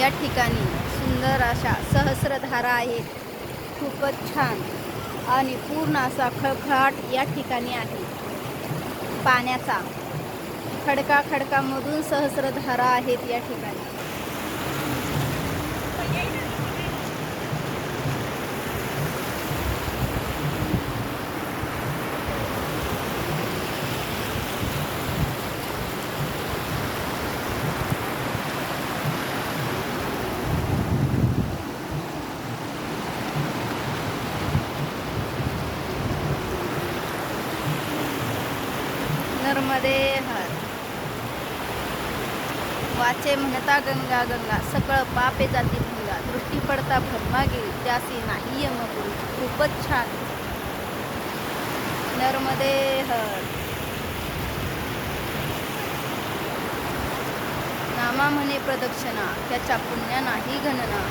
या ठिकाणी सुंदर अशा सहस्रधारा आहेत. खूपच छान आणि पूर्ण असा खळखळाट या ठिकाणी आहे पाण्याचा. खडका खडकामधून सहस्रधारा आहेत या ठिकाणी. नर्मदे हर वाचे म्हणता गंगा गंगा, सकळ पापे जाती भंगा, दृष्टी पडता ब्रह्मागिरी, त्यासी नाही यमपुरी. खूपच छान. नर्मदे हर. नामा म्हणे प्रदक्षिणा, त्याच्या पुण्या नाही गणना.